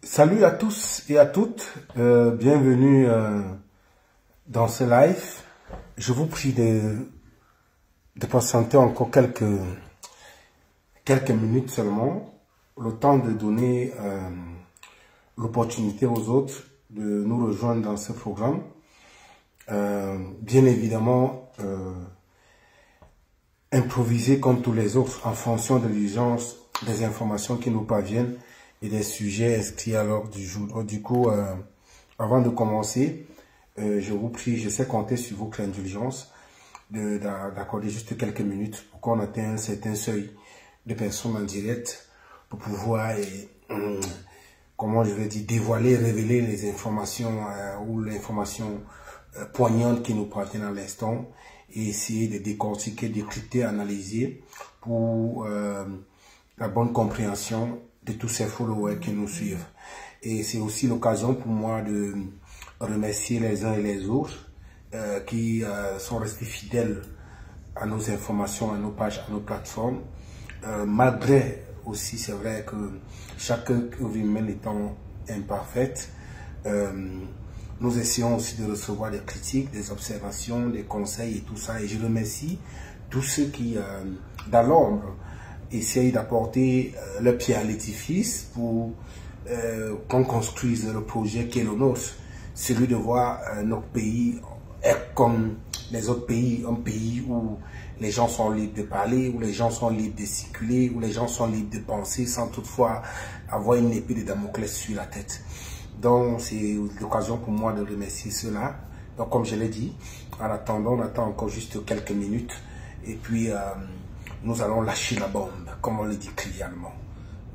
Salut à tous et à toutes, bienvenue dans ce live. Je vous prie de patienter encore quelques minutes seulement, le temps de donner l'opportunité aux autres de nous rejoindre dans ce programme. Bien évidemment, improviser comme tous les autres en fonction de l'urgence des informations qui nous parviennent et des sujets inscrits à l'ordre du jour. Du coup, avant de commencer, je vous prie, je sais compter sur votre indulgence d'accorder juste quelques minutes pour qu'on atteigne un certain seuil de personnes en direct pour pouvoir, comment je vais dire, dévoiler, révéler les informations ou l'information poignante qui nous parviennent à l'instant et essayer de décortiquer, décrypter, analyser pour la bonne compréhension de tous ces followers qui nous suivent. Et c'est aussi l'occasion pour moi de remercier les uns et les autres qui sont restés fidèles à nos informations, à nos pages, à nos plateformes. Malgré aussi, c'est vrai que chaque vie humaine étant imparfaite, nous essayons aussi de recevoir des critiques, des observations, des conseils et tout ça. Et je remercie tous ceux qui, dans l'ombre, essayent d'apporter le pied à l'édifice pour qu'on construise le projet qui est le nôtre, celui de voir notre pays comme les autres pays, un pays où les gens sont libres de parler, où les gens sont libres de circuler, où les gens sont libres de penser sans toutefois avoir une épée de Damoclès sur la tête. Donc c'est l'occasion pour moi de remercier cela. Donc comme je l'ai dit, en attendant, on attend encore juste quelques minutes et puis nous allons lâcher la bombe, comme on le dit clientement.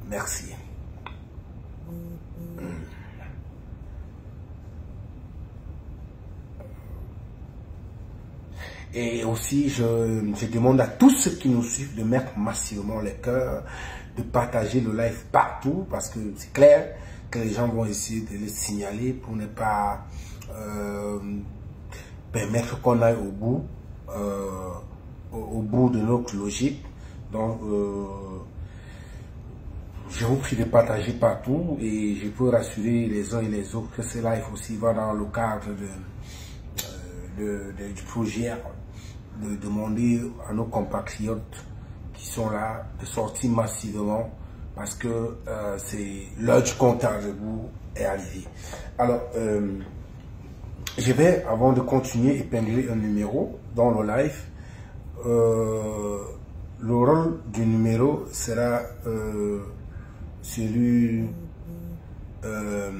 Merci. Et aussi, je demande à tous ceux qui nous suivent de mettre massivement les cœurs, de partager le live partout, parce que c'est clair que les gens vont essayer de le signaler pour ne pas permettre qu'on aille au bout de notre logique. Donc, je vous prie de partager partout et je peux rassurer les uns et les autres que ce live aussi va dans le cadre du projet de demander à nos compatriotes qui sont là de sortir massivement parce que c'est l'heure du compte à rebours est arrivé. Alors, je vais, avant de continuer, épingler un numéro dans le live. Le rôle du numéro sera celui de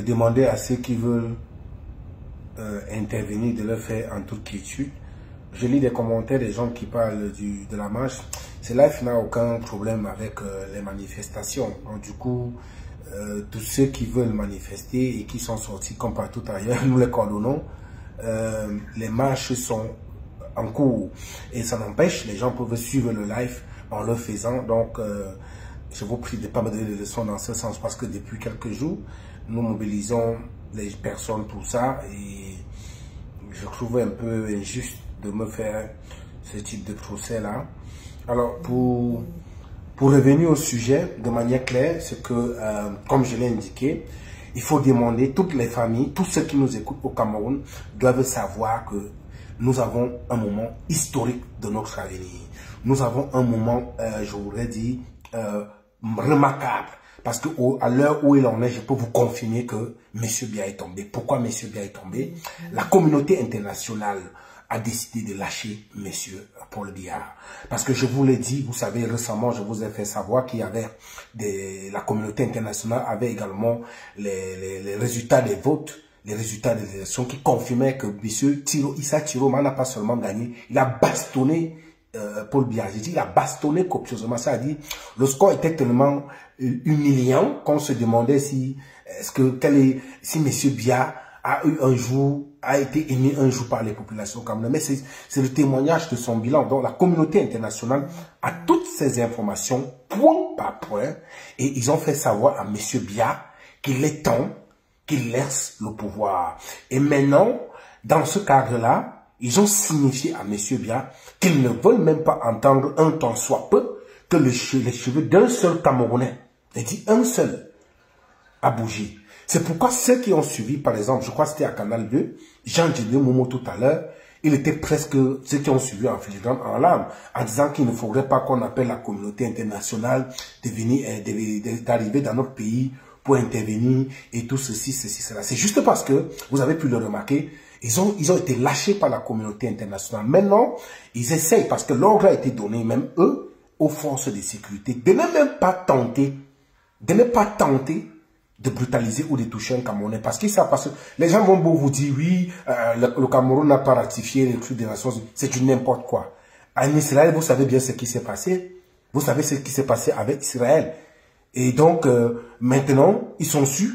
demander à ceux qui veulent intervenir de le faire en toute quiétude. Je lis des commentaires des gens qui parlent de la marche. Ce live n'a aucun problème avec les manifestations. Donc, du coup, tous ceux qui veulent manifester et qui sont sortis comme partout ailleurs, nous les coordonnons. Les marches sont en cours et ça n'empêche, les gens peuvent suivre le live en le faisant. Donc, je vous prie de ne pas me donner des leçons dans ce sens parce que depuis quelques jours, nous mobilisons les personnes pour ça et je trouve un peu injuste de me faire ce type de procès là. Alors pour revenir au sujet de manière claire, c'est que comme je l'ai indiqué, il faut demander, toutes les familles, tous ceux qui nous écoutent au Cameroun doivent savoir que nous avons un moment historique de notre avenir. Nous avons un moment, je voudrais dire, remarquable. parce que à l'heure où il en est, je peux vous confirmer que M. Biya est tombé. Pourquoi M. Biya est tombé? La communauté internationale a décidé de lâcher M. Paul Biya. Parce que je vous l'ai dit, vous savez, récemment, je vous ai fait savoir qu'il y avait la communauté internationale avait également les résultats des votes, les résultats des élections qui confirmaient que M. Issa Tiroma n'a pas seulement gagné, il a bastonné Paul Biya. J'ai dit, il a bastonné copieusement. Ça a dit, le score était tellement humiliant qu'on se demandait si M. Biya a été aimé un jour par les populations camerounaises. Mais c'est le témoignage de son bilan. Donc la communauté internationale a toutes ces informations, point par point, et ils ont fait savoir à M. Biya qu'il est temps qu'il laisse le pouvoir. Et maintenant, dans ce cadre-là, ils ont signifié à M. Biya qu'ils ne veulent même pas entendre un tant soit peu que les cheveux d'un seul Camerounais, j'ai dit un seul, a bougé. C'est pourquoi ceux qui ont suivi, par exemple, je crois que c'était à Canal 2, Jean-Didier Momo tout à l'heure, il était presque, ceux qui ont suivi en filigrane en larmes, en disant qu'il ne faudrait pas qu'on appelle la communauté internationale d'arriver dans notre pays pour intervenir et tout ceci, cela. C'est juste parce que, vous avez pu le remarquer, ils ont été lâchés par la communauté internationale. Maintenant, ils essayent, parce que l'ordre a été donné, même eux, aux forces de sécurité, de ne même pas tenter de brutaliser ou de toucher un Camerounais. Parce que les gens vont vous dire, oui, le Cameroun n'a pas ratifié les trucs des Nations Unies. C'est du n'importe quoi. En Israël, vous savez bien ce qui s'est passé. Vous savez ce qui s'est passé avec Israël. Et donc, maintenant, ils sont sûrs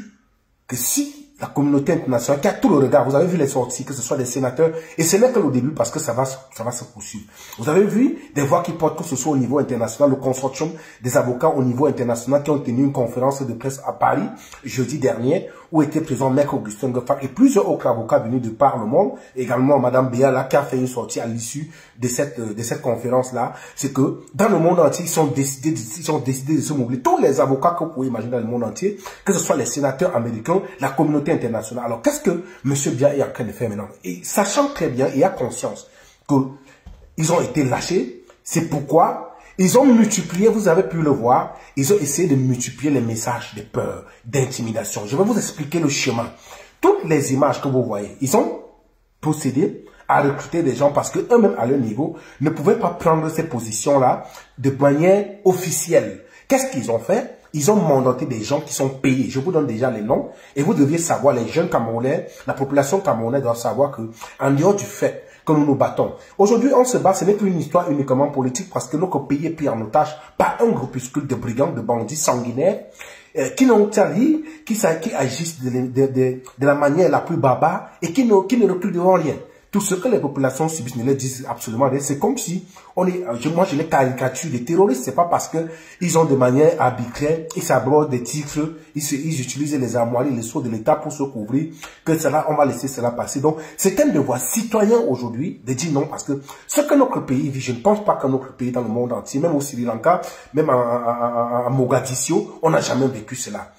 que si la communauté internationale, qui a tout le regard, vous avez vu les sorties, que ce soit des sénateurs, et ce n'est que le début parce que ça va se poursuivre. Vous avez vu des voix qui portent, que ce soit au niveau international, le consortium des avocats au niveau international qui ont tenu une conférence de presse à Paris jeudi dernier, où était présent Maître Augustin Goffard et plusieurs autres avocats venus de par le monde, également Madame Béa là, qui a fait une sortie à l'issue de cette conférence-là. C'est que dans le monde entier, ils ont décidé de se mobiliser. Tous les avocats que vous pouvez imaginer dans le monde entier, que ce soit les sénateurs américains, la communauté internationale. Alors, qu'est-ce que M. Biya est en train de faire maintenant? Et sachant très bien et a conscience qu'ils ont été lâchés, c'est pourquoi ils ont multiplié, vous avez pu le voir, ils ont essayé de multiplier les messages de peur, d'intimidation. Je vais vous expliquer le schéma. Toutes les images que vous voyez, ils ont procédé à recruter des gens parce qu'eux-mêmes, à leur niveau, ne pouvaient pas prendre ces positions-là de manière officielle. Qu'est-ce qu'ils ont fait? Ils ont mandaté des gens qui sont payés. Je vous donne déjà les noms et vous deviez savoir, les jeunes Camerounais, la population camerounaise doit savoir que, en dehors du fait que nous nous battons, aujourd'hui on se bat, ce n'est plus une histoire uniquement politique parce que notre pays est pris en otage par un groupuscule de brigands, de bandits sanguinaires, qui n'ont tari, qui agissent de la manière la plus barbare et qui ne reculent devant rien. Tout ce que les populations subissent ne les disent absolument rien. C'est comme si moi je les caricature. Les terroristes, c'est pas parce que ils ont de manière arbitraire, ils s'abordent des titres, ils utilisent les armoiries, les sceaux de l'État pour se couvrir, que cela, on va laisser cela passer. Donc, c'est un devoir citoyen aujourd'hui de dire non, parce que ce que notre pays vit, je ne pense pas que notre pays dans le monde entier, même au Sri Lanka, même à Mogadiscio, on n'a jamais vécu cela.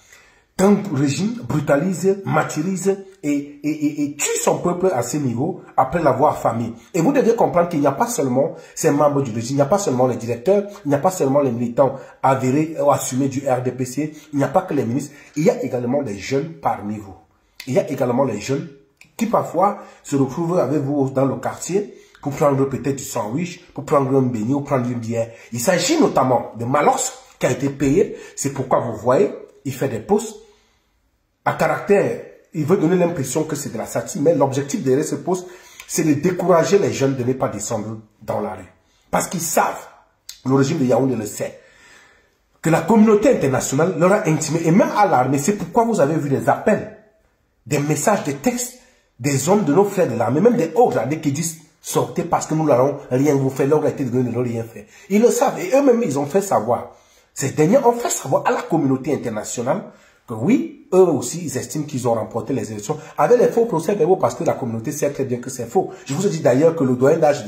Qu'un régime brutalise, martyrise et tue son peuple à ce niveau après l'avoir affamé. Et vous devez comprendre qu'il n'y a pas seulement ces membres du régime, il n'y a pas seulement les directeurs, il n'y a pas seulement les militants avérés ou assumés du RDPC, il n'y a pas que les ministres, il y a également les jeunes parmi vous. Il y a également les jeunes qui parfois se retrouvent avec vous dans le quartier pour prendre peut-être du sandwich, pour prendre un beignet ou prendre une bière. Il s'agit notamment de Malox qui a été payé, c'est pourquoi vous voyez, il fait des posts à caractère, il veut donner l'impression que c'est de la satire, mais l'objectif derrière ce poste, c'est de décourager les jeunes de ne pas descendre dans la rue. Parce qu'ils savent, le régime de Yaoundé le sait, que la communauté internationale leur a intimé, et même à l'armée, c'est pourquoi vous avez vu des appels, des messages, des textes, des hommes de nos frères de l'armée, même des hauts gradés qui disent, sortez parce que nous n'allons rien vous faire, leur a été donné de ne rien faire. Ils le savent, et eux-mêmes, ils ont fait savoir. Ces derniers ont fait savoir à la communauté internationale que oui, eux aussi, ils estiment qu'ils ont remporté les élections avec les faux procès-verbaux parce que la communauté sait très bien que c'est faux. Je vous ai dit d'ailleurs que le doyen d'âge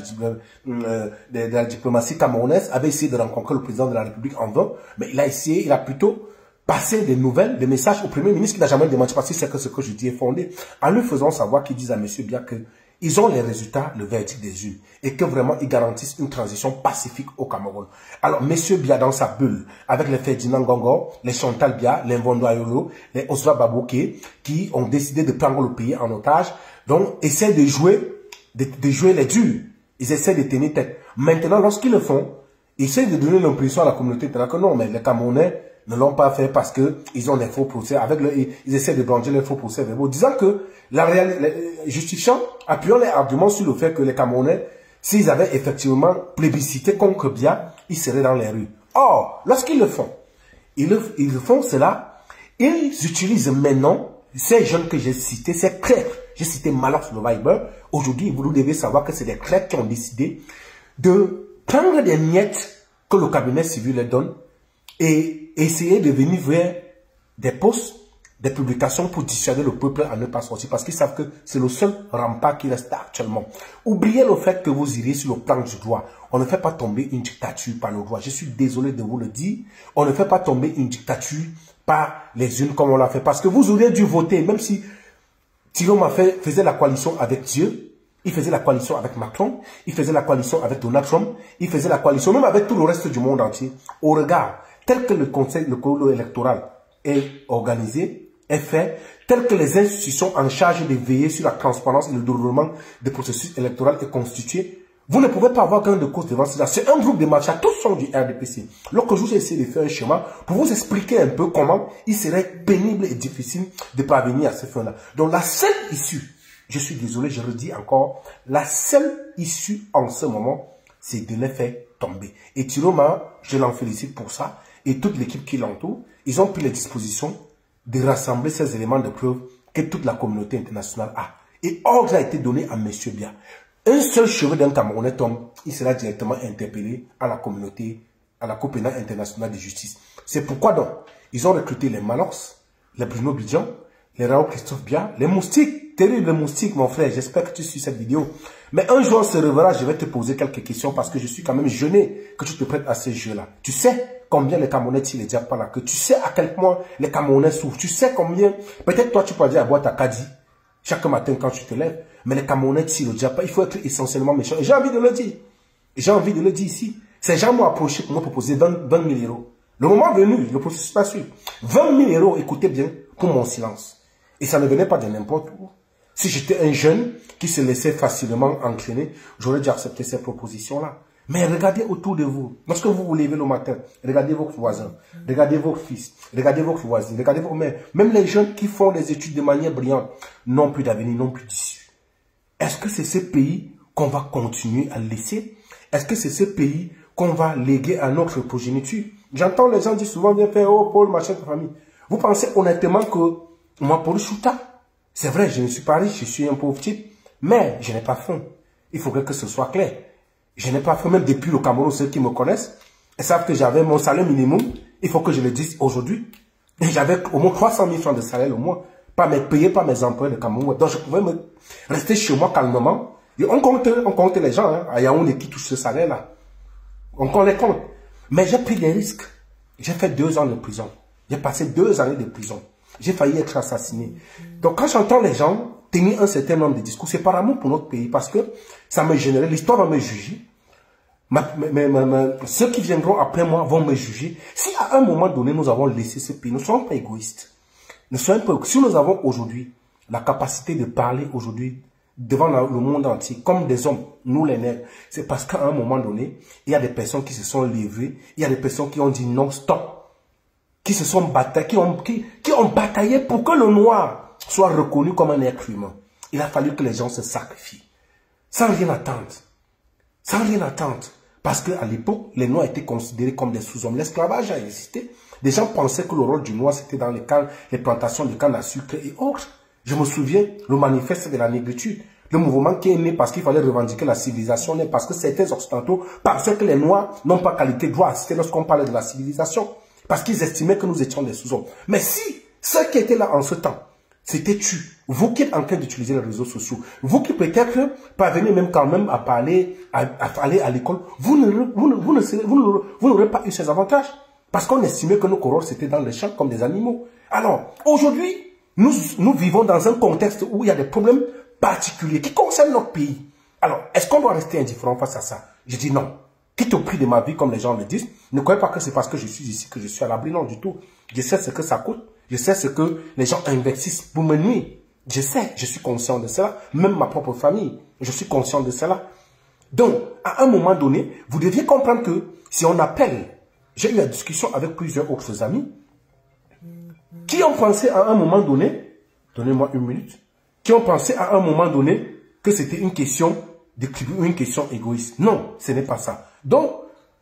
de la diplomatie camerounaise avait essayé de rencontrer le président de la République en vain, mais il a plutôt passé des nouvelles, des messages au Premier ministre qui n'a jamais démenti parce que c'est que ce que je dis est fondé, en lui faisant savoir qu'il dise à M. Biya que ils ont les résultats, le verdict des urnes, et que vraiment ils garantissent une transition pacifique au Cameroun. Alors, Monsieur Biya dans sa bulle, avec les Ferdinand Gongo, les Chantal Biya, les Mvondo Ayolo, les Oswa Babouké, qui ont décidé de prendre le pays en otage, donc essaient de jouer les durs. Ils essaient de tenir tête. Maintenant, lorsqu'ils le font, ils essaient de donner l'impression à la communauté que non, mais les Camerounais ne l'ont pas fait parce qu'ils ont des faux procès. Ils essaient de brandir les faux procès verbaux, disant que justifiant, appuyant les arguments sur le fait que les Camerounais, s'ils avaient effectivement plébiscité contre Biya, ils seraient dans les rues. Or, lorsqu'ils le font, ils font cela, ils utilisent maintenant ces jeunes que j'ai cités, ces traîtres. J'ai cité Malox le Viber. Aujourd'hui, vous devez savoir que c'est des traîtres qui ont décidé de prendre des miettes que le cabinet civil leur donne et essayer de venir vers des posts, des publications pour dissuader le peuple à ne pas sortir parce qu'ils savent que c'est le seul rempart qui reste actuellement. Oubliez le fait que vous iriez sur le plan du droit. On ne fait pas tomber une dictature par le droit. Je suis désolé de vous le dire. On ne fait pas tomber une dictature par les unes comme on l'a fait. Parce que vous auriez dû voter, même si Tiroma faisait la coalition avec Dieu, il faisait la coalition avec Macron, il faisait la coalition avec Donald Trump, il faisait la coalition même avec tout le reste du monde entier. Au regard, tel que le conseil, le code électoral est organisé, est fait, tel que les institutions en charge de veiller sur la transparence et le déroulement des processus électoraux est constitué, vous ne pouvez pas avoir gain de cause devant cela. C'est un groupe de marchés, tous sont du RDPC. Lorsque je vous essaie de faire un schéma pour vous expliquer un peu comment il serait pénible et difficile de parvenir à ce fin-là. Donc la seule issue, je suis désolé, je le dis encore, la seule issue en ce moment, c'est de les faire tomber. Et Tiroma, je l'en félicite pour ça, et toute l'équipe qui l'entoure, ils ont pris les dispositions de rassembler ces éléments de preuve que toute la communauté internationale a. Et ordre a été donné à M. Biya. Un seul cheveu d'un Camerounais tombe, il sera directement interpellé à la communauté, à la Cour pénale internationale de justice. C'est pourquoi donc, ils ont recruté les Malox, les Bruno Bidjan, les Raoul Christophe Biya, les moustiques, terribles moustiques mon frère, j'espère que tu suis cette vidéo. Mais un jour on se reverra, je vais te poser quelques questions parce que je suis quand même gêné que tu te prêtes à ces jeux-là. Tu sais combien les Camerounais tirent les diables par la queue, tu sais à quel point les Camerounais souffrent, tu sais combien, peut-être toi tu peux dire à boire ta Kadi chaque matin quand tu te lèves, mais les Camerounais tirent le diable, il faut être essentiellement méchant. Et j'ai envie de le dire, j'ai envie de le dire ici. Ces gens m'ont approché pour me proposer 20 000 euros. Le moment venu, le processus pas sûr. 20 000 euros, écoutez bien, pour mon silence. Et ça ne venait pas de n'importe où. Si j'étais un jeune qui se laissait facilement entraîner, j'aurais dû accepter ces propositions-là. Mais regardez autour de vous. Lorsque vous vous levez le matin, regardez vos voisins, regardez vos fils, regardez vos voisins, regardez vos mères. Même les jeunes qui font des études de manière brillante n'ont plus d'avenir, n'ont plus d'issue. Est-ce que c'est ce pays qu'on va continuer à laisser? Est-ce que c'est ce pays qu'on va léguer à notre progéniture? J'entends les gens dire souvent, bien faire, oh Paul, machin, ta famille. Vous pensez honnêtement que moi, Paul Chouta, c'est vrai, je ne suis pas riche, je suis un pauvre type, mais je n'ai pas faim. Il faudrait que ce soit clair. Je n'ai pas faim, même depuis le Cameroun, ceux qui me connaissent, ils savent que j'avais mon salaire minimum, il faut que je le dise aujourd'hui. Et j'avais au moins 300 000 francs de salaire au mois, pas mes payés par mes employés de Cameroun. Donc je pouvais me rester chez moi calmement. Et on compte les gens, hein, à Yaoundé qui touchent ce salaire-là. On compte les compte. Mais j'ai pris des risques. J'ai fait 2 ans de prison. J'ai passé 2 années de prison. J'ai failli être assassiné. Donc quand j'entends les gens tenir un certain nombre de discours, c'est par amour pour notre pays, parce que ça me générait, l'histoire va me juger. Ceux qui viendront après moi vont me juger. Si à un moment donné nous avons laissé ce pays, nous ne sommes pas égoïstes. Si nous avons aujourd'hui la capacité de parler aujourd'hui devant le monde entier, comme des hommes, nous les nègres, c'est parce qu'à un moment donné, il y a des personnes qui se sont levées, il y a des personnes qui ont dit non, stop, qui se sont bataillés, qui ont bataillé pour que le noir soit reconnu comme un être humain. Il a fallu que les gens se sacrifient, sans rien attendre. Sans rien attendre. Parce qu'à l'époque, les noirs étaient considérés comme des sous-hommes. L'esclavage a existé. Les gens pensaient que le rôle du noir, c'était dans les plantations de canne à sucre et autres. Je me souviens, le manifeste de la négritude, le mouvement qui est né parce qu'il fallait revendiquer la civilisation, parce que certains occidentaux pensaient que les noirs n'ont pas qualité de droit à assister lorsqu'on parlait de la civilisation. Parce qu'ils estimaient que nous étions des sous-hommes. Mais si ceux qui étaient là en ce temps, c'était tu, vous qui êtes en train d'utiliser les réseaux sociaux, vous qui peut-être parvenez même quand même à parler, à aller à l'école, vous n'aurez pas eu ces avantages. Parce qu'on estimait que nos corolles c'était dans les champs comme des animaux. Alors, aujourd'hui, nous vivons dans un contexte où il y a des problèmes particulier qui concerne notre pays. Alors, est-ce qu'on doit rester indifférent face à ça? Je dis non. Quitte au prix de ma vie, comme les gens le disent, ne croyez pas que c'est parce que je suis ici que je suis à l'abri. Non, du tout. Je sais ce que ça coûte. Je sais ce que les gens investissent pour me nuire. Je sais, je suis conscient de cela. Même ma propre famille, je suis conscient de cela. Donc, à un moment donné, vous deviez comprendre que si on appelle, j'ai eu la discussion avec plusieurs autres amis qui ont pensé à un moment donné, donnez-moi une minute, qui ont pensé à un moment donné que c'était une question de tribu ou une question égoïste. Non, ce n'est pas ça. Donc,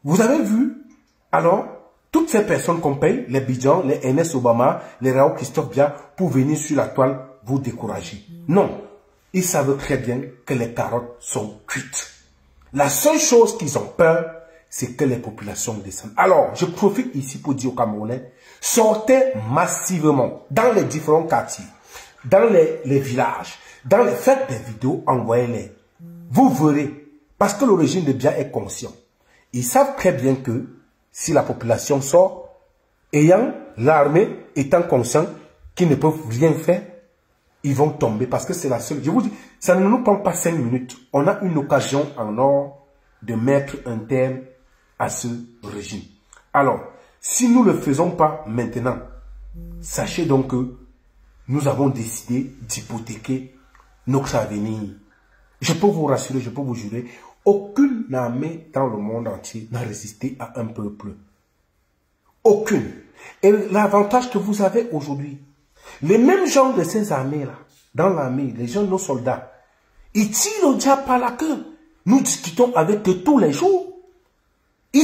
vous avez vu, alors, toutes ces personnes qu'on paye, les Bidjan, les NS Obama, les Rao Christophe Bia, pour venir sur la toile, vous décourager. Non, ils savent très bien que les carottes sont cuites. La seule chose qu'ils ont peur, c'est que les populations descendent. Alors, je profite ici pour dire aux Camerounais, sortez massivement dans les différents quartiers, dans les villages, dans les fêtes des vidéos, envoyez-les. Vous verrez, parce que le régime de Bia est conscient. Ils savent très bien que si la population sort, ayant l'armée, étant conscient qu'ils ne peuvent rien faire, ils vont tomber parce que c'est la seule. Je vous dis, ça ne nous prend pas 5 minutes. On a une occasion en or de mettre un terme à ce régime. Alors, si nous ne le faisons pas maintenant, sachez donc que nous avons décidé d'hypothéquer notre avenir. Je peux vous rassurer, je peux vous jurer, aucune armée dans le monde entier n'a résisté à un peuple. Aucune. Et l'avantage que vous avez aujourd'hui, les mêmes gens de ces armées-là, dans l'armée, les gens, nos soldats, ils tirent au diable par la queue. Nous discutons avec eux tous les jours. Et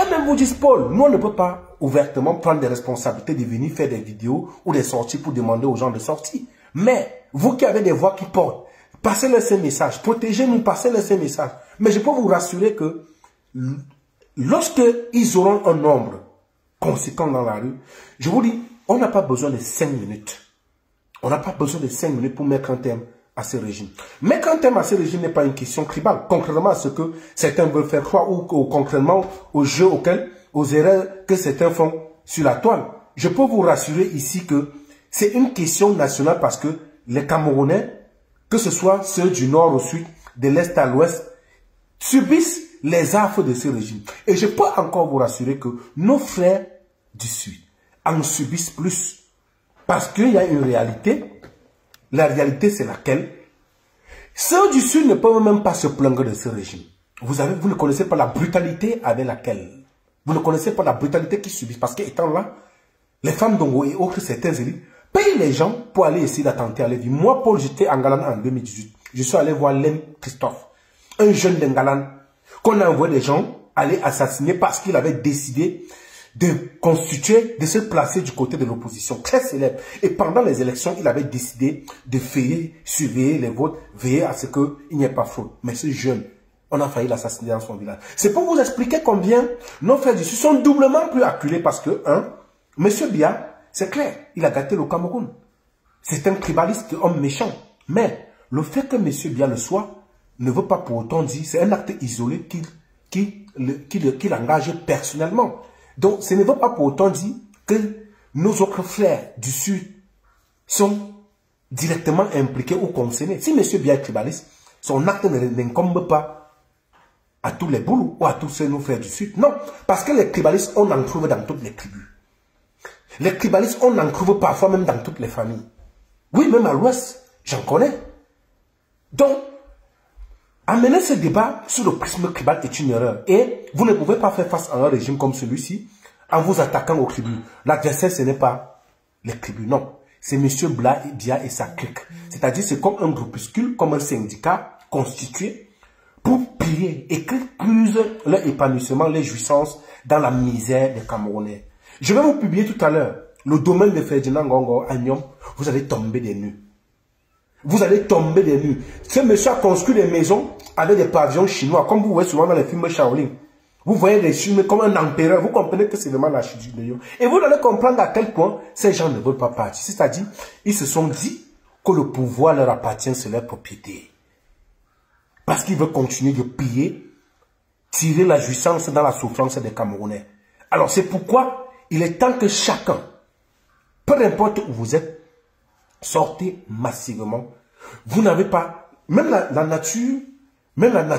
même vous disent, Paul, nous on ne peut pas ouvertement prendre des responsabilités de venir faire des vidéos ou des sorties pour demander aux gens de sortir. Mais, vous qui avez des voix qui portent, passez-leur ces messages, protégez-nous, passez-leur ces messages. Mais je peux vous rassurer que lorsque ils auront un nombre conséquent dans la rue, je vous dis, on n'a pas besoin de 5 minutes. On n'a pas besoin de 5 minutes pour mettre un terme à ce régime. Mettre un terme à ce régime n'est pas une question tribale, contrairement à ce que certains veulent faire croire ou concrètement aux jeux aux erreurs que certains font sur la toile. Je peux vous rassurer ici que c'est une question nationale parce que les Camerounais, que ce soit ceux du nord au sud, de l'est à l'ouest, subissent les affres de ce régime. Et je peux encore vous rassurer que nos frères du sud en subissent plus. Parce qu'il y a une réalité. La réalité, c'est laquelle? Ceux du sud ne peuvent même pas se plaindre de ce régime. Vous ne connaissez pas la brutalité avec laquelle. Vous ne connaissez pas la brutalité qu'ils subissent. Parce qu'étant là, les femmes d'Ongo et autres, certains élites, payent les gens pour aller essayer d'attenter à la vie. Moi, Paul, j'étais en Galane en 2018. Je suis allé voir Lem Christophe, un jeune d'Engalane, qu'on a envoyé des gens aller assassiner parce qu'il avait décidé de se placer du côté de l'opposition, très célèbre. Et pendant les élections, il avait décidé de surveiller les votes, veiller à ce qu'il n'y ait pas fraude. Mais ce jeune, on a failli l'assassiner dans son village. C'est pour vous expliquer combien nos frères du Sud sont doublement plus acculés parce que, Monsieur Bia, c'est clair, il a gâté le Cameroun. C'est un tribaliste, homme méchant. Mais le fait que Monsieur Bia le soit, ne veut pas pour autant dire, c'est un acte isolé qu'il engage personnellement. Donc, ce ne veut pas pour autant dire que nos autres frères du Sud sont directement impliqués ou concernés. Si M. Bia est tribaliste, son acte n'incombe pas à tous les boulots ou à tous nos frères du Sud. Non, parce que les tribalistes, on en trouve dans toutes les tribus. Les tribalistes, on en trouve parfois même dans toutes les familles. Oui, même à l'ouest, j'en connais. Donc, amener ce débat sur le prisme tribal est une erreur. Et vous ne pouvez pas faire face à un régime comme celui-ci en vous attaquant aux tribus. L'adversaire, ce n'est pas les tribus, non. C'est M. Bia et sa clique. C'est-à-dire, c'est comme un groupuscule, comme un syndicat constitué pour piller et qui cruse leur épanouissement, les jouissances dans la misère des Camerounais. Je vais vous publier tout à l'heure le domaine de Ferdinand Ngongo à Nyom. Vous allez tomber des nues. Vous allez tomber des nues. Ce monsieur a construit des maisons avec des pavillons chinois, comme vous voyez souvent dans les films Shaolin. Vous voyez les Chinois comme un empereur. Vous comprenez que c'est vraiment la chute de Yo. Et vous allez comprendre à quel point ces gens ne veulent pas partir. C'est-à-dire, ils se sont dit que le pouvoir leur appartient, c'est leur propriété. Parce qu'ils veulent continuer de piller, tirer la jouissance dans la souffrance des Camerounais. Alors c'est pourquoi il est temps que chacun, peu importe où vous êtes, sortez massivement Vous n'avez pas... Même la nature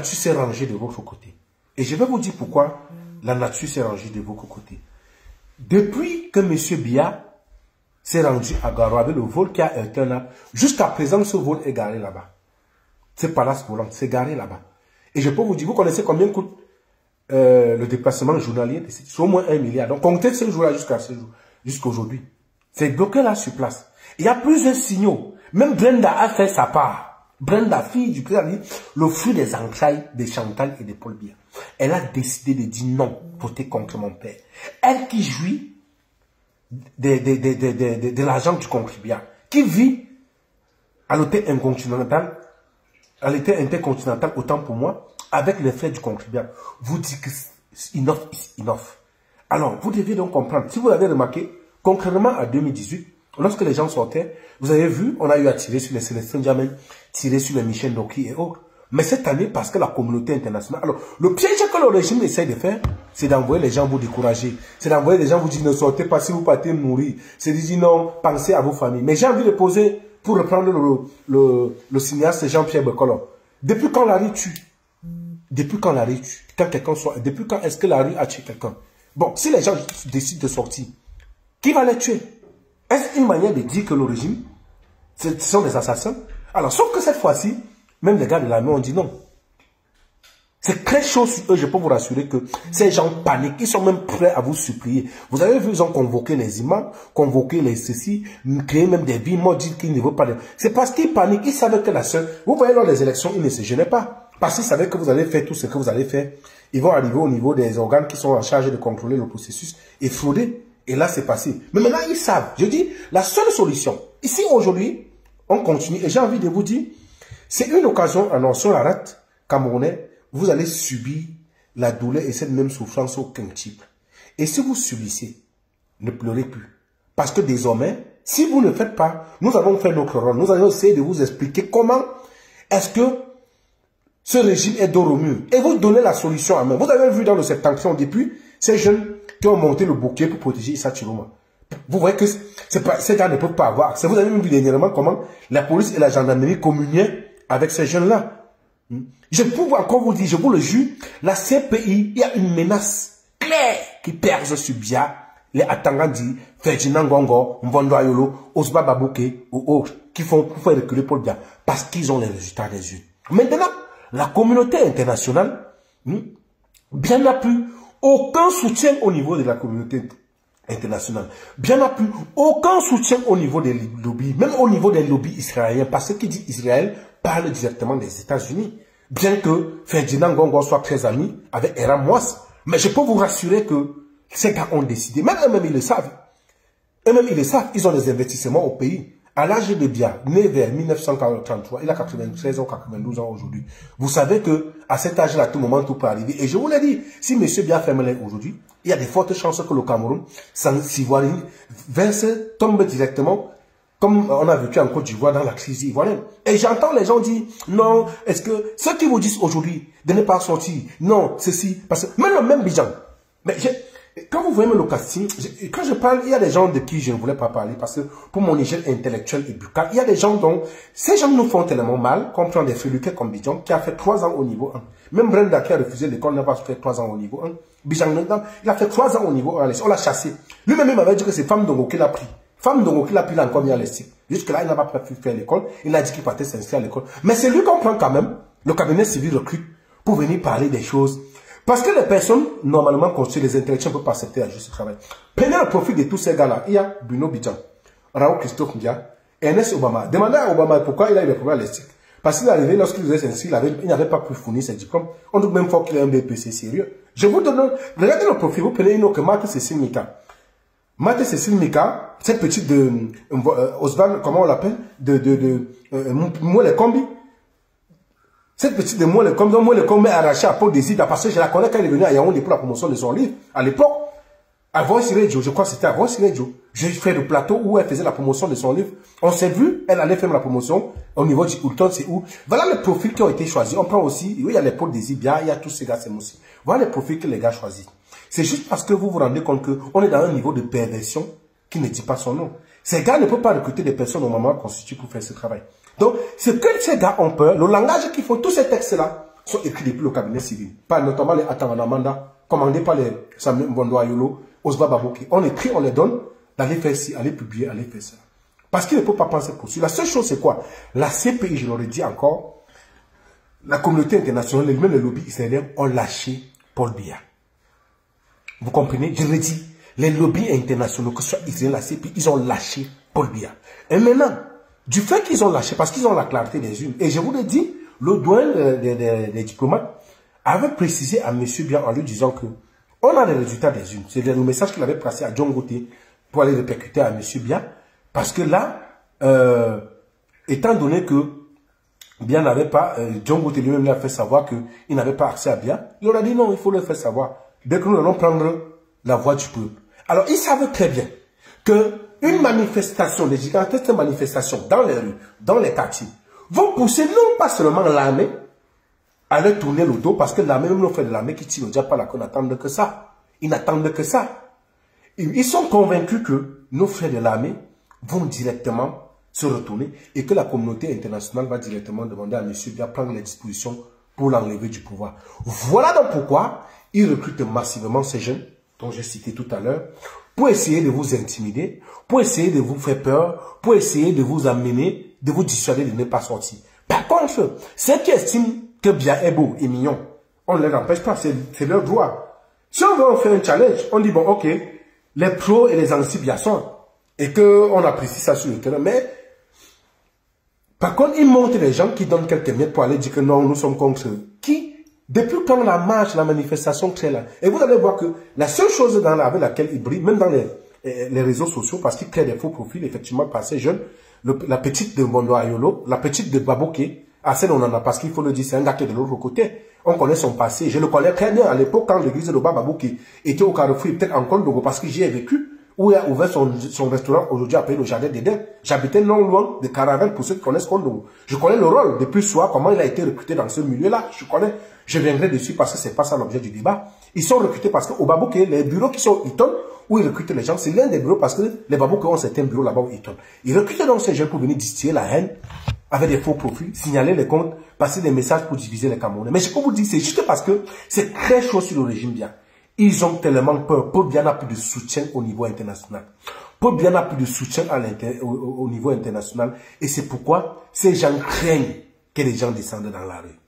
s'est rangée de votre côté. Et je vais vous dire pourquoi la nature s'est rangée de votre côté. Depuis que M. Biya s'est rendu à Garo avec le vol qui a été là, jusqu'à présent, ce vol est garé là-bas. Ce palace volant, c'est garé là-bas. Et je peux vous dire, vous connaissez combien coûte le déplacement journalier? C'est au moins 1 milliard. Donc, comptez ce jour-là jusqu'à aujourd'hui. C'est bloqué là sur place. Il y a plusieurs signaux. Même Brenda a fait sa part. Brenda, fille du président, le fruit des entrailles de Chantal et de Paul Biya. Elle a décidé de dire non, voter contre mon père. Elle qui jouit de l'argent du contribuable, qui vit à l'hôtel intercontinental, autant pour moi, avec les frais du contribuable, vous dites que enough is enough. Alors, vous devez donc comprendre, si vous avez remarqué, concrètement à 2018, lorsque les gens sortaient, vous avez vu, on a eu à tirer sur les Célestins Jamel, tirer sur les Michel Noki et autres. Mais cette année, parce que la communauté internationale... Alors, le piège que le régime essaie de faire, c'est d'envoyer les gens vous décourager. C'est d'envoyer les gens vous dire ne sortez pas si vous partez mourir. C'est de dire non, pensez à vos familles. Mais j'ai envie de poser, pour reprendre le cinéaste Jean-Pierre Becolon. Depuis quand la rue tue? Depuis quand la rue tue? Quand quelqu'un soit... Depuis quand est-ce que la rue a tué quelqu'un? Bon, si les gens décident de sortir, qui va les tuer? Est-ce une manière de dire que le régime, ce sont des assassins? Alors, sauf que cette fois-ci, même les gars de l'armée ont dit non. C'est très chaud sur eux, je peux vous rassurer que ces gens paniquent, ils sont même prêts à vous supplier. Vous avez vu, ils ont convoqué les imams, convoqué les ceci, créé même des billes, dire qu'ils ne veulent pas. C'est parce qu'ils paniquent, ils savaient que la seule... Vous voyez, lors des élections, ils ne se gênaient pas. Parce qu'ils savaient que vous allez faire tout ce que vous allez faire. Ils vont arriver au niveau des organes qui sont en charge de contrôler le processus et frauder. Et là, c'est passé. Mais maintenant, ils savent. Je dis, la seule solution, ici, aujourd'hui, on continue. Et j'ai envie de vous dire, c'est une occasion, annonçons la rate camerounais, vous allez subir la douleur et cette même souffrance au quintuple. Et si vous subissez, ne pleurez plus. Parce que désormais, si vous ne faites pas, nous allons faire notre rôle. Nous allons essayer de vous expliquer comment est-ce que ce régime est dos au mur. Et vous donner la solution à main. Vous avez vu dans le septentrion depuis, ces jeunes qui ont monté le bouquet pour protéger Issa Chiroma. Vous voyez que ces gars ne peuvent pas avoir accès. Vous avez vu dernièrement comment la police et la gendarmerie communiaient avec ces jeunes-là. Je peux encore vous dire, je vous le jure, la CPI, il y a une menace claire qui perce sur Biya, les Atangandi, Ferdinand Gongo, Mvondo Ayolo, Osba Babouke ou autres, qui font pour faire reculer Paul Biya, parce qu'ils ont les résultats des yeux. Maintenant, la communauté internationale, bien n'a plus aucun soutien au niveau de la communauté internationale. Bien n'a plus aucun soutien au niveau des lobbies, même au niveau des lobbies israéliens, parce que qui dit Israël parle directement des États-Unis. Bien que Ferdinand Gongo soit très ami avec Eram Moas. Mais je peux vous rassurer que ces gars ont décidé, même eux-mêmes ils le savent. Eux-mêmes ils le savent, ils ont des investissements au pays. À l'âge de Biya, né vers 1933, il a 93 ans, 92 ans aujourd'hui. Vous savez que à cet âge-là, à tout moment, tout peut arriver. Et je vous l'ai dit, si M. Biya ferme aujourd'hui, il y a de fortes chances que le Cameroun, sans ivoirien, tombe directement, comme on a vécu en Côte d'Ivoire dans la crise ivoirienne. Et j'entends les gens dire, non, est-ce que ceux qui vous disent aujourd'hui de ne pas sortir, non, ceci, parce que même le même Bijan, mais quand vous voyez le casting, quand je parle, il y a des gens de qui je ne voulais pas parler parce que pour mon hygiène intellectuelle et buccale, il y a des gens dont ces gens nous font tellement mal, qu'on prend des féluquets comme Bijan qui a fait 3 ans au niveau 1. Même Brenda qui a refusé l'école n'a pas fait 3 ans au niveau 1. Bijan, il a fait 3 ans au niveau 1. On l'a chassé. Lui-même m'avait dit que c'est Femme Dongo qui l'a pris. Femme Dongo qui l'a pris, il a encore mis à l'estime. Jusque-là, il n'a pas pu faire l'école. Il a dit qu'il partait s'inscrire à l'école. Mais c'est lui qu'on prend quand même. Le cabinet civil recrute pour venir parler des choses. Parce que les personnes, normalement constituées, les intellectuels ne peuvent pas accepter à juste travail. Prenez le profit de tous ces gars-là. Il y a Bruno Bijan, Raoul Christophe Ndia, Ernest Obama. Demandez à Obama pourquoi il a eu des problèmes à l'estime. Parce qu'il est arrivé, lorsqu'il faisait ainsi, il n'avait pas pu fournir ses diplômes. On dit même fois qu'il ait un BPC sérieux. Je vous donne, regardez le profil, vous prenez une autre que Marthe Cécile Mika. Marthe Cécile Mika, cette petite de Osvaldo, comment on l'appelle, Mouele Kombi. Cette petite de Mouele Kombi est arrachée à Paul Désida parce que je la connais quand elle est venue à Yaoundé pour la promotion de son livre. À l'époque, à Voice Radio, je crois que c'était à Voice Radio. J'ai fait le plateau où elle faisait la promotion de son livre. On s'est vu, elle allait faire la promotion au niveau du Houlton, c'est où. Voilà les profils qui ont été choisis. On prend aussi, oui, il y a les Paul Désida, il y a tous ces gars, c'est aussi. Voilà les profils que les gars choisissent. C'est juste parce que vous vous rendez compte qu'on est dans un niveau de perversion qui ne dit pas son nom. Ces gars ne peuvent pas recruter des personnes normalement constituées pour faire ce travail. Donc, ce que ces gars ont peur, le langage qu'ils font, tous ces textes-là, sont écrits depuis le cabinet civil. Pas notamment les Atanganamanda, commandés par les Samuel Mbondo Ayolo, Osva Babouki. On écrit, on les donne, d'aller faire ci, aller publier, aller faire ça. Parce qu'ils ne peuvent pas penser pour ça. La seule chose, c'est quoi? La CPI, je l'aurais dit encore, la communauté internationale, même les lobbies israéliens ont lâché Paul Biya. Vous comprenez? Je le dis, les lobbies internationaux, que ce soit israéliens, la CPI, ils ont lâché Paul Biya. Et maintenant, du fait qu'ils ont lâché, parce qu'ils ont la clarté des unes, et je vous le dis, le doyen des diplomates avait précisé à M. Biya en lui disant que on a les résultats des unes. C'est le message qu'il avait passé à John Gote pour aller répercuter à M. Biya. Parce que là, étant donné que Biya n'avait pas, John Gote lui-même l'a fait savoir qu'il n'avait pas accès à Biya, il aurait dit non, il faut le faire savoir. Dès que nous allons prendre la voix du peuple. Alors, ils savent très bien que une manifestation, des gigantesques manifestations dans les rues, dans les quartiers, vont pousser non pas seulement l'armée à leur tourner le dos, parce que l'armée, même nos frères de l'armée qui tirent au diable, là, qu'on n'attendent que ça. Ils n'attendent que ça. Ils sont convaincus que nos frères de l'armée vont directement se retourner et que la communauté internationale va directement demander à M. Biya de prendre les dispositions pour l'enlever du pouvoir. Voilà donc pourquoi ils recrutent massivement ces jeunes, dont j'ai cité tout à l'heure, pour essayer de vous intimider, pour essayer de vous faire peur, pour essayer de vous amener, de vous dissuader de ne pas sortir. Par contre, ceux qui estiment que Biya est beau et mignon, on ne les empêche pas, c'est leur droit. Si on veut en faire un challenge, on dit bon ok, les pros et les anti-Biya sont, et qu'on apprécie ça sur le terrain, mais par contre, ils montrent les gens qui donnent quelques miettes pour aller dire que non, nous sommes contre eux. Qui, depuis quand la marche, la manifestation crée là, et vous allez voir que la seule chose avec laquelle ils brillent, même dans les réseaux sociaux, parce qu'ils créent des faux profils, effectivement, par ces jeunes, la petite de Mbondo Ayolo, la petite de Babouké, à celle on en a, parce qu'il faut le dire, c'est un gars qui est de l'autre côté. On connaît son passé. Je le connais très bien à l'époque quand l'église de Babouké était au Carrefour, peut-être en Congo, parce que j'y ai vécu, où il a ouvert son restaurant, aujourd'hui appelé le Jardin d'Éden. J'habitais non loin de Caravelle, pour ceux qui connaissent Congo. Je connais le rôle, depuis soi, comment il a été recruté dans ce milieu-là. Je viendrai dessus parce que c'est pas ça l'objet du débat. Ils sont recrutés parce qu'au Babouké, les bureaux qui sont Eton, où ils recrutent les gens, c'est l'un des bureaux parce que les Babouké ont certains bureaux là-bas où Eton. Ils recrutent donc ces gens pour venir distiller la haine, avec des faux profils, signaler les comptes, passer des messages pour diviser les Camerounais. Mais je peux vous dire, c'est juste parce que c'est très chaud sur le régime Biya. Ils ont tellement peur. Paul Biya n'a plus de soutien au niveau international. Paul Biya n'a plus de soutien au niveau international. Et c'est pourquoi ces gens craignent que les gens descendent dans la rue.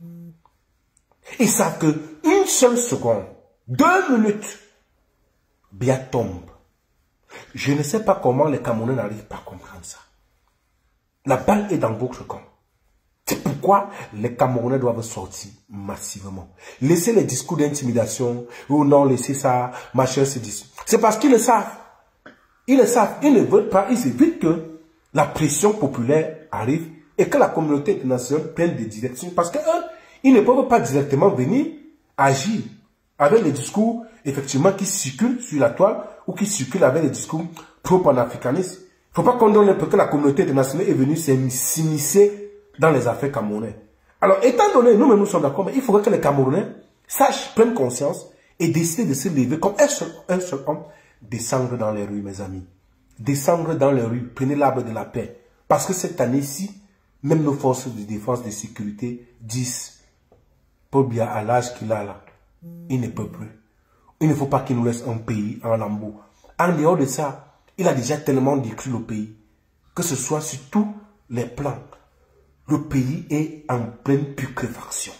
Ils savent que une seule seconde, 2 minutes, Biya tombe. Je ne sais pas comment les Camerounais n'arrivent pas à comprendre ça. La balle est dans votre camp. C'est pourquoi les Camerounais doivent sortir massivement. Laissez les discours d'intimidation, ou non, laissez ça, machin, se dit. C'est parce qu'ils le savent. Ils le savent. Ils ne veulent pas. Ils évitent que la pression populaire arrive et que la communauté internationale prenne des directions. Parce qu'eux, ils ne peuvent pas directement venir agir avec les discours, effectivement, qui circulent sur la toile ou qui circulent avec les discours pro-panafricanistes. Il ne faut pas qu'on donne que la communauté internationale est venue s'immiscer dans les affaires camerounaises. Alors, étant donné, nous-mêmes nous sommes d'accord, mais il faudrait que les Camerounais sachent, prennent conscience et décident de se lever comme un seul homme, descendre dans les rues, mes amis. Descendre dans les rues, prenez l'arbre de la paix. Parce que cette année-ci, même nos forces de défense et de sécurité disent, Paul Biya, à l'âge qu'il a là, il ne peut plus. Il ne faut pas qu'il nous laisse un pays en lambeaux. En dehors de ça, il a déjà tellement détruit le pays, que ce soit sur tous les plans. Le pays est en pleine putréfaction.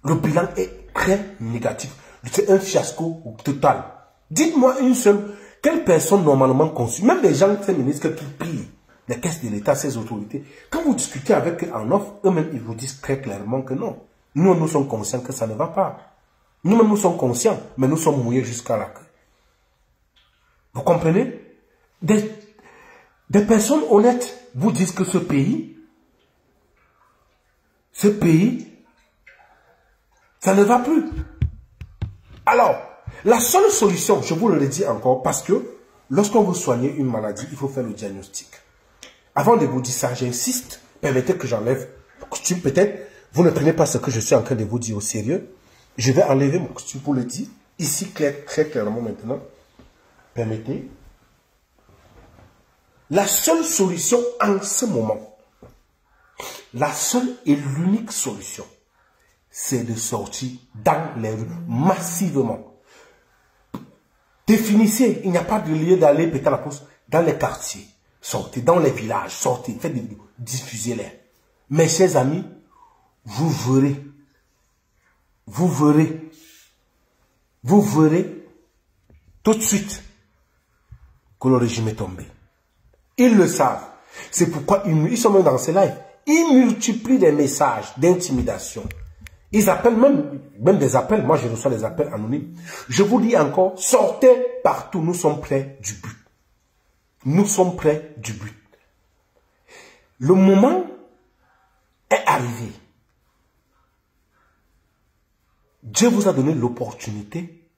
Le bilan est très négatif. C'est un fiasco total. Dites-moi une seule, quelle personne normalement conçue, même les gens, ces ministres qui pillent les caisses de l'État, ces autorités, quand vous discutez avec eux en offre, eux-mêmes, ils vous disent très clairement que non. Nous sommes conscients que ça ne va pas. Nous-mêmes, nous sommes conscients, mais nous sommes mouillés jusqu'à la queue. Vous comprenez? Des personnes honnêtes vous disent que ce pays, ça ne va plus. Alors, la seule solution, je vous le redis encore, parce que lorsqu'on veut soigner une maladie, il faut faire le diagnostic. Avant de vous dire ça, j'insiste, permettez que j'enlève mon costume. Peut-être, vous ne prenez pas ce que je suis en train de vous dire au sérieux. Je vais enlever mon costume pour le dire, ici, très clairement maintenant. Permettez. La seule solution en ce moment, la seule et l'unique solution, c'est de sortir dans les rues massivement. Définissez, il n'y a pas de lieu d'aller péter la poste dans les quartiers. Sortez dans les villages, sortez, faites des vidéos, diffusez-les. Mes chers amis, vous verrez tout de suite que le régime est tombé. Ils le savent. C'est pourquoi ils sont même dans ces lives. Ils multiplient des messages d'intimidation. Ils appellent même des appels. Moi, je reçois des appels anonymes. Je vous dis encore, sortez partout. Nous sommes près du but. Nous sommes près du but. Le moment est arrivé. Dieu vous a donné l'opportunité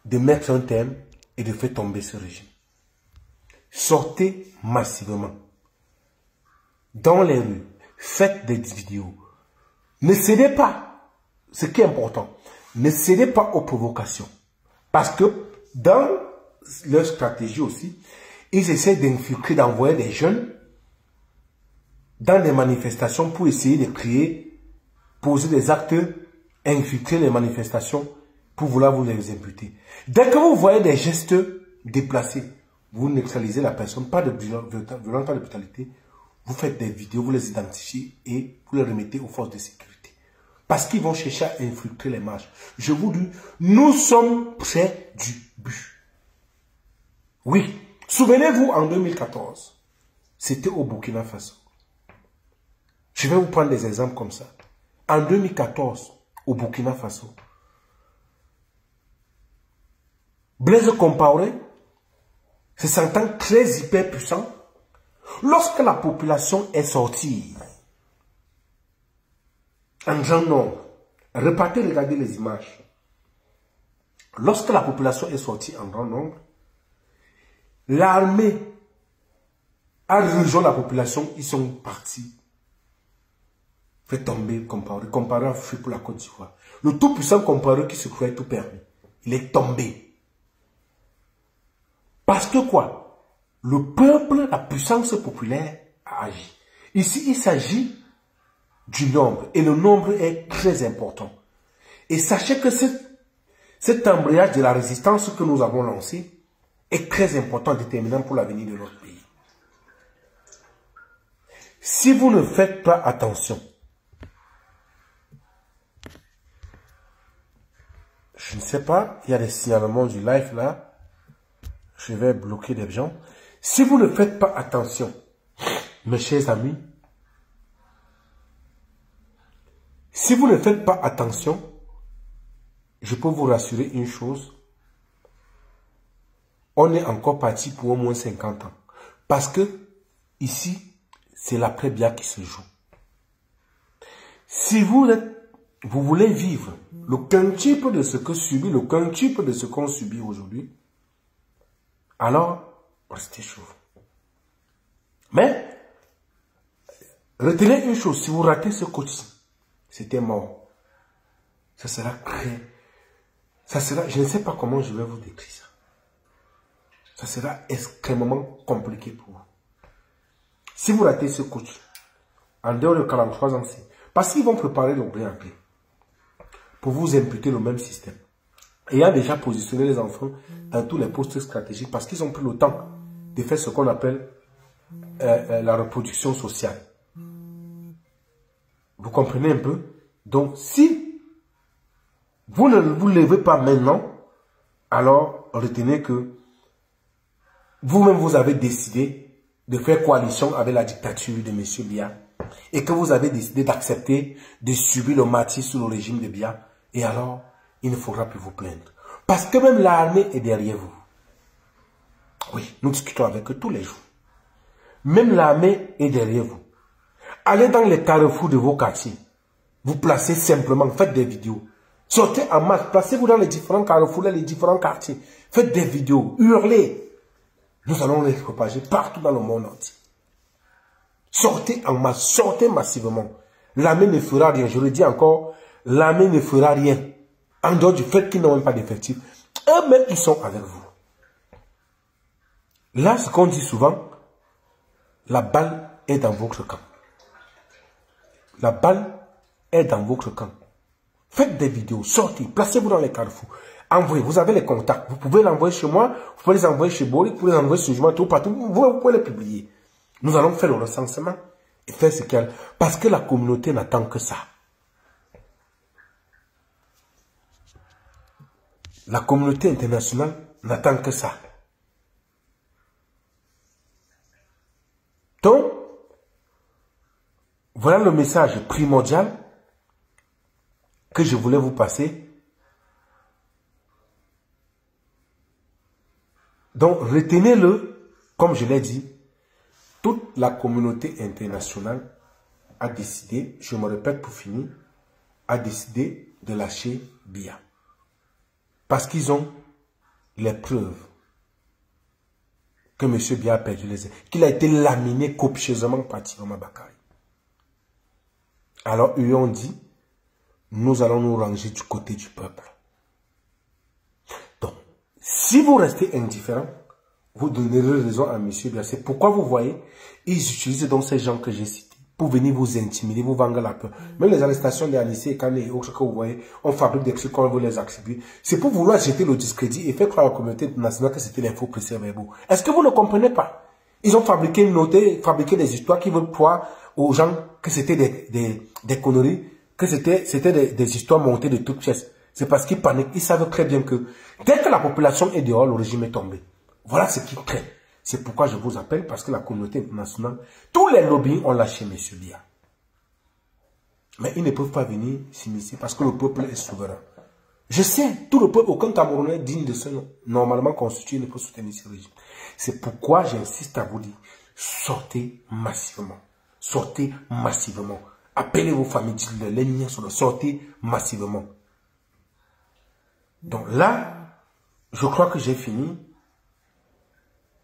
de mettre un thème et de faire tomber ce régime. Sortez massivement dans les rues, faites des vidéos. Ne cédez pas, ce qui est important, ne cédez pas aux provocations. Parce que dans leur stratégie aussi, ils essaient d'infiltrer, d'envoyer des jeunes dans des manifestations pour essayer de créer, poser des actes, infiltrer les manifestations pour vouloir vous les imputer. Dès que vous voyez des gestes déplacés, vous neutralisez la personne, pas de violence, pas de brutalité. Vous faites des vidéos, vous les identifiez et vous les remettez aux forces de sécurité. Parce qu'ils vont chercher à infiltrer les marches. Je vous dis, nous sommes près du but. Oui, souvenez-vous, en 2014, c'était au Burkina Faso. Je vais vous prendre des exemples comme ça. En 2014, au Burkina Faso, Blaise Compaoré, se sentant très hyper puissant, lorsque la population est sortie en grand nombre, repartez, regardez les images. Lorsque la population est sortie en grand nombre, l'armée a rejoint la population, ils sont partis. Fait tomber Compaoré. Compaoré a fui pour la Côte d'Ivoire. Le tout puissant Compaoré qui se croyait tout permis, il est tombé. Parce que quoi? Le peuple, la puissance populaire a agi. Ici, il s'agit du nombre. Et le nombre est très important. Et sachez que cet embrayage de la résistance que nous avons lancé est très important, déterminant pour l'avenir de notre pays. Si vous ne faites pas attention, je ne sais pas, il y a des signalements du live là. Je vais bloquer des gens. Si vous ne faites pas attention, mes chers amis, si vous ne faites pas attention, je peux vous rassurer une chose. On est encore parti pour au moins 50 ans. Parce que ici, c'est l'après-Biya qui se joue. Si vous voulez vivre le quintuple de ce que subit, le quintuple de ce qu'on subit aujourd'hui, alors, restez chez vous. Mais, retenez une chose, si vous ratez ce coach, c'était mort. Ça sera je ne sais pas comment je vais vous décrire ça. Ça sera extrêmement compliqué pour vous. Si vous ratez ce coach, en dehors de 43 ans, parce qu'ils vont préparer le blé en clé pour vous imputer le même système. Ayant déjà positionné les enfants dans tous les postes stratégiques parce qu'ils ont pris le temps de faire ce qu'on appelle la reproduction sociale. Vous comprenez un peu? Donc, si vous ne vous levez pas maintenant, alors retenez que vous-même vous avez décidé de faire coalition avec la dictature de M. Biya et que vous avez décidé d'accepter de subir le martyre sous le régime de Biya. Et alors, il ne faudra plus vous plaindre. Parce que même l'armée est derrière vous. Oui, nous discutons avec eux tous les jours. Même l'armée est derrière vous. Allez dans les carrefours de vos quartiers. Vous placez simplement, faites des vidéos. Sortez en masse, placez-vous dans les différents carrefours, les différents quartiers. Faites des vidéos, hurlez. Nous allons les propager partout dans le monde entier. Sortez en masse, sortez massivement. L'armée ne fera rien, je le dis encore, l'armée ne fera rien. En dehors du fait qu'ils n'ont même pas d'effectifs, eux-mêmes, ils sont avec vous. Là, ce qu'on dit souvent, la balle est dans votre camp. La balle est dans votre camp. Faites des vidéos, sortez, placez-vous dans les carrefours. Envoyez, vous avez les contacts. Vous pouvez l'envoyer chez moi, vous pouvez les envoyer chez Boris, vous pouvez les envoyer sur Jument, tout partout. Vous pouvez les publier. Nous allons faire le recensement et faire ce qu'il y a. Parce que la communauté n'attend que ça. La communauté internationale n'attend que ça. Donc, voilà le message primordial que je voulais vous passer. Donc, retenez-le, comme je l'ai dit, toute la communauté internationale a décidé, je me répète pour finir, a décidé de lâcher Biya. Parce qu'ils ont les preuves que M. Biya a perdu les ailes, qu'il a été laminé copieusement par Tiroma Bakary. Alors, eux ont dit, nous allons nous ranger du côté du peuple. Donc, si vous restez indifférent, vous donnerez raison à M. Biya. C'est pourquoi vous voyez, ils utilisent donc ces gens que j'ai cités pour venir vous intimider, vous vendre la peur. Même les arrestations des Anissé et Kane et autres que vous voyez, on fabrique des trucs quand on veut les accepter. C'est pour vouloir jeter le discrédit et faire croire à la communauté nationale que c'était l'info procès-verbaux. Est-ce que vous ne comprenez pas? Ils ont fabriqué fabriqué des histoires qui veulent croire aux gens que c'était des conneries, que c'était des histoires montées de toutes pièces. C'est parce qu'ils paniquent. Ils savent très bien que dès que la population est dehors, le régime est tombé. Voilà ce qu'ils craignent. C'est pourquoi je vous appelle, parce que la communauté internationale, tous les lobbies ont lâché M. Biya. Mais ils ne peuvent pas venir s'immiscer parce que le peuple est souverain. Je sais, tout le peuple, aucun Camerounais digne de ce nom, normalement constitué, ne peut soutenir ce régime. C'est pourquoi j'insiste à vous dire, sortez massivement. Sortez massivement. Appelez vos familles, dites-leur, les miens sont là, sortez massivement. Donc là, je crois que j'ai fini.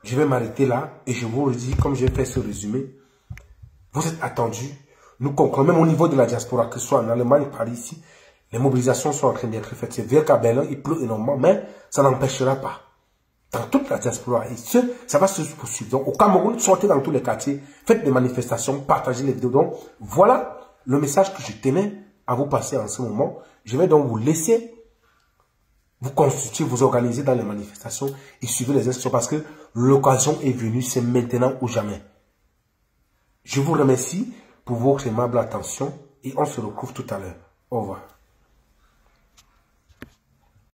Je vais m'arrêter là et je vous le dis, comme j'ai fait ce résumé, vous êtes attendus. Nous concluons, même au niveau de la diaspora, que ce soit en Allemagne, par ici, les mobilisations sont en train d'être faites. C'est vrai qu'à Berlin, il pleut énormément, mais ça n'empêchera pas. Dans toute la diaspora, et ça va se poursuivre. Donc, au Cameroun, sortez dans tous les quartiers, faites des manifestations, partagez les vidéos. Donc, voilà le message que je tenais à vous passer en ce moment. Je vais donc vous laisser vous constituer, vous organiser dans les manifestations et suivre les instructions parce que l'occasion est venue, c'est maintenant ou jamais. Je vous remercie pour votre aimable attention et on se retrouve tout à l'heure. Au revoir.